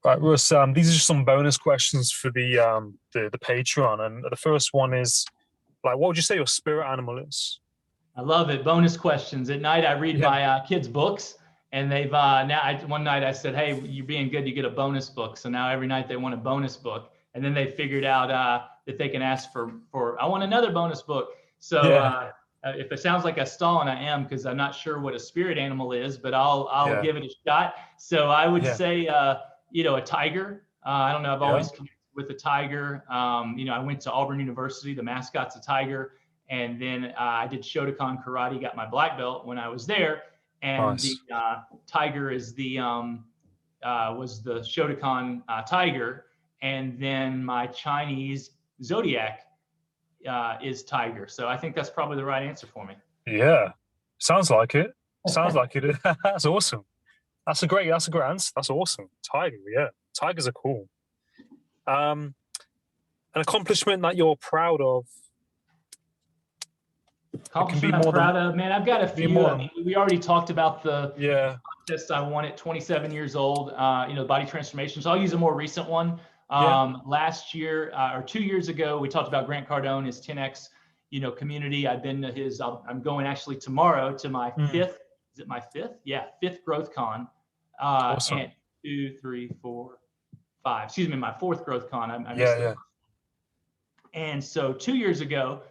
Right, Russ, these are just some bonus questions for the Patreon. And the first one is like, what would you say your spirit animal is? I love it. Bonus questions. At night, I read Yeah. my kids' books, and they've one night I said, "Hey, you're being good. You get a bonus book." So now every night they want a bonus book, and then they figured out that they can ask for I want another bonus book. So Yeah. if it sounds like I stalling, I am because I'm not sure what a spirit animal is, but I'll Yeah. give it a shot. So I would Yeah. say a tiger. I don't know. I've Yeah. always connected with a tiger. I went to Auburn University. The mascot's a tiger. And then I did Shotokan karate, got my black belt when I was there. And the Nice. tiger is was the Shotokan tiger. And then my Chinese zodiac is tiger. So I think that's probably the right answer for me. Yeah. Sounds like it. Sounds like it. That's awesome. That's a great answer. That's awesome. Tiger, yeah. Tigers are cool. Um, an accomplishment that you're proud of. It can be Accomplishment I'm more than proud of, man. I've got a be few. more I than mean, we already talked about the yeah. contest I won at 27 years old, body transformation. So I'll use a more recent one. Yeah. Last year or 2 years ago, we talked about Grant Cardone, his 10X, community. I've been to his, I'm going actually tomorrow to my Mm, fifth, is it my fifth? Yeah, fifth Growth Con. And awesome. two, three, four, five, excuse me, my fourth Growth Con. I Yeah, missed the yeah. and so 2 years ago,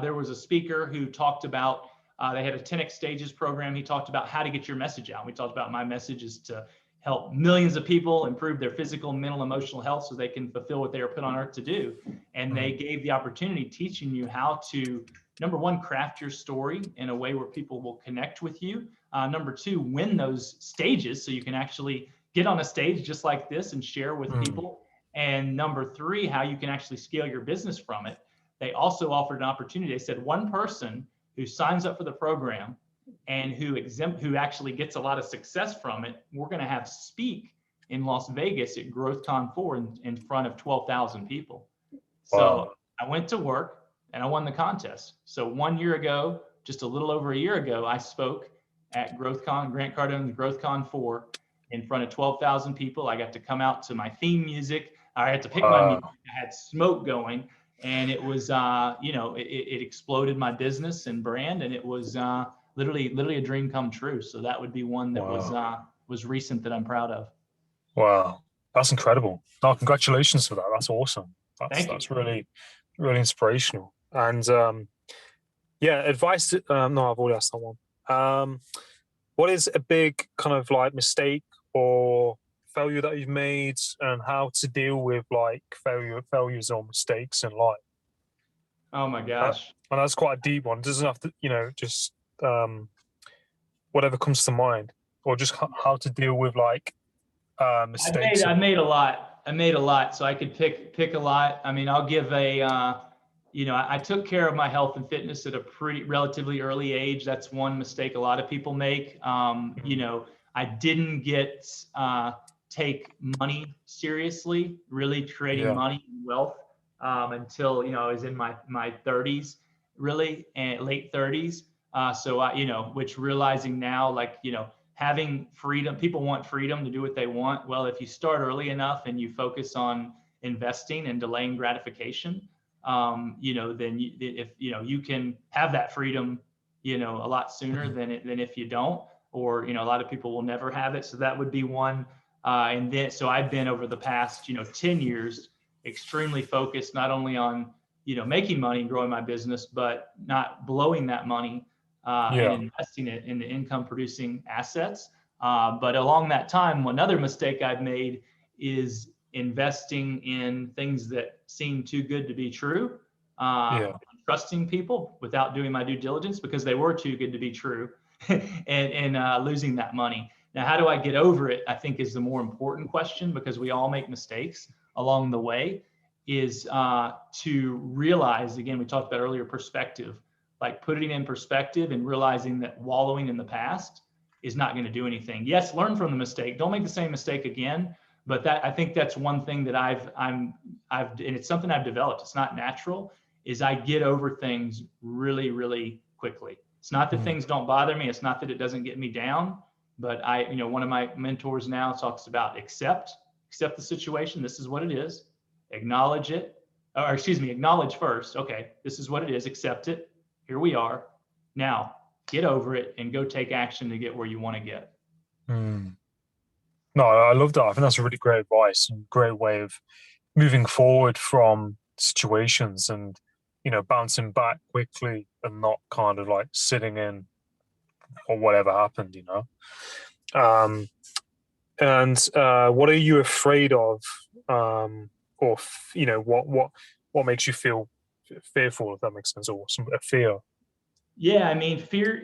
there was a speaker who talked about, they had a 10X Stages program. He talked about how to get your message out. We talked about my message is to help millions of people improve their physical, mental, emotional health so they can fulfill what they are put on earth to do. And they gave the opportunity teaching you how to, number one, craft your story in a way where people will connect with you. Number two, win those stages so you can actually get on a stage just like this and share with Mm, people. And number three, how you can actually scale your business from it. They also offered an opportunity. They said one person who signs up for the program and who actually gets a lot of success from it, we're going to have speak in Las Vegas at GrowthCon 4 in front of 12,000 people. wow. So I went to work and I won the contest. So 1 year ago, just a little over a year ago, I spoke at GrowthCon, Grant Cardone's GrowthCon 4 in front of 12,000 people. I got to come out to my theme music. I had to pick my music. Wow. I had smoke going, and it was, it exploded my business and brand, and it was literally a dream come true. So that would be one that Wow. was recent that I'm proud of. Wow. That's incredible. No, congratulations for that. That's awesome. That's Thank you. that's really, really inspirational. And yeah, advice no, I've already asked that one. What is a big kind of like mistake or failure that you've made and how to deal with like failures or mistakes in life? Oh my Uh, gosh. and that's quite a deep one. It doesn't have to, just um, whatever comes to mind, or just how to deal with like mistakes in I life. made a lot. I made a lot, so I could pick a lot. I mean, I'll give I took care of my health and fitness at a pretty relatively early age. That's one mistake a lot of people make. Mm, I didn't take money seriously, really creating yeah, money and wealth until I was in my 30s, really, and late 30s. So which realizing now, like having freedom, people want freedom to do what they want. Well, if you start early enough and you focus on investing and delaying gratification, then you can have that freedom, a lot sooner mm, than if you don't, or, a lot of people will never have it. So that would be one. And then, so I've been over the past, 10 years, extremely focused, not only on, making money and growing my business, but not blowing that money and yeah, investing it in the income producing assets. But along that time, another mistake I've made is investing in things that seem too good to be true, yeah, trusting people without doing my due diligence because they were too good to be true, and losing that money. Now, how do I get over it? I think is the more important question because we all make mistakes along the way. Is to realize, again, we talked about earlier, perspective, like putting in perspective and realizing that wallowing in the past is not going to do anything. Yes, learn from the mistake. Don't make the same mistake again. But I think that's one thing that and it's something I've developed. It's not natural. Is I get over things really, really quickly. It's not that mm, things don't bother me. It's not that it doesn't get me down. But one of my mentors now talks about accept accept the situation. This is what it is. Acknowledge it. Or excuse me, acknowledge first. Okay, this is what it is. Accept it. Here we are. Now, get over it and go take action to get where you want to get. Mm. No, I love that. I think that's a really great advice and great way of moving forward from situations and, bouncing back quickly and not kind of like sitting in or whatever happened, Um, and what are you afraid of? Or, what makes you feel fearful, if that makes sense, or a fear? Yeah, I mean, fear,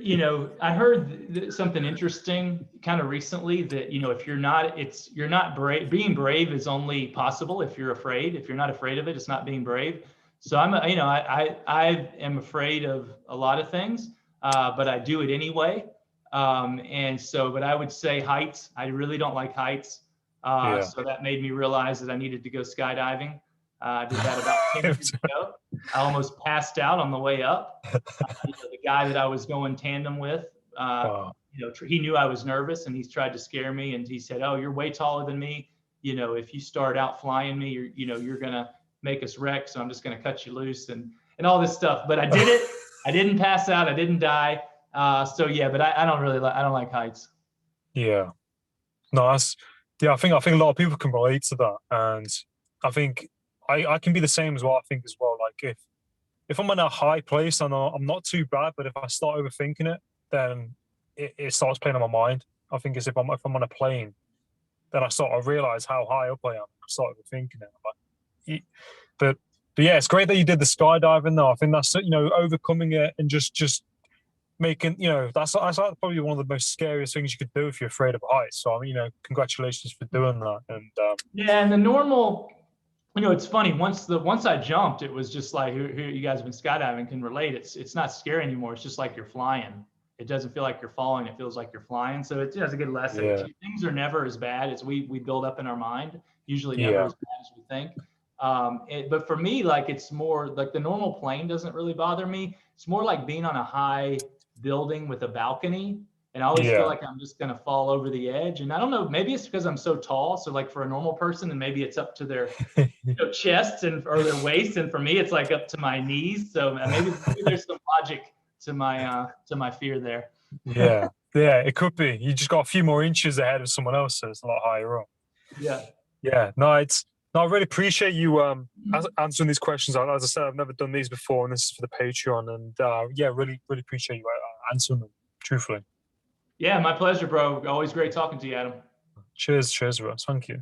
I heard something interesting kind of recently that, if you're not brave. Being brave is only possible if you're afraid. If you're not afraid of it, it's not being brave. So I am afraid of a lot of things, but I do it anyway. But I would say heights. I really don't like heights. Yeah. So that made me realize that I needed to go skydiving. I did that about 10 years ago. I almost passed out on the way up. The guy that I was going tandem with, Wow. he knew I was nervous and he tried to scare me. And he said, "Oh, you're way taller than me. If you start out flying me, you're going to make us wreck. So I'm just going to cut you loose and all this stuff." But I did it. I didn't pass out. I didn't die. But I don't like heights. Yeah. No, I think a lot of people can relate to that. And I think I can be the same as well. I think as well, like if I'm in a high place, I know I'm not too bad, but if I start overthinking it, then it starts playing on my mind. I think if I'm on a plane, then I sort of realize how high up I am. I start overthinking it. But yeah, it's great that you did the skydiving though. I think that's overcoming it and just making that's probably one of the most scariest things you could do if you're afraid of heights. So congratulations for doing that. And yeah, and the normal. It's funny. Once I jumped, it was just like, who you guys have been skydiving can relate. It's not scary anymore. It's just like you're flying. It doesn't feel like you're falling. It feels like you're flying. So it's a good lesson. yeah, Things are never as bad as we build up in our mind. Usually never yeah, as bad as we think. But for me, like it's more like the normal plane doesn't really bother me. It's more like being on a high building with a balcony. And I always feel yeah, like I'm just going to fall over the edge. And I don't know, maybe it's because I'm so tall. So like for a normal person, and maybe it's up to their chest or their waist, and for me it's like up to my knees. So maybe there's some logic to my fear there. yeah, yeah. It could be. You just got a few more inches ahead of someone else, so it's a lot higher up. Yeah. Yeah, no, I really appreciate you answering these questions. As I said, I've never done these before, and this is for the Patreon. And yeah, really, really appreciate you answering them truthfully. Yeah, my pleasure, bro. Always great talking to you, Adam. Cheers, Russ. Thank you.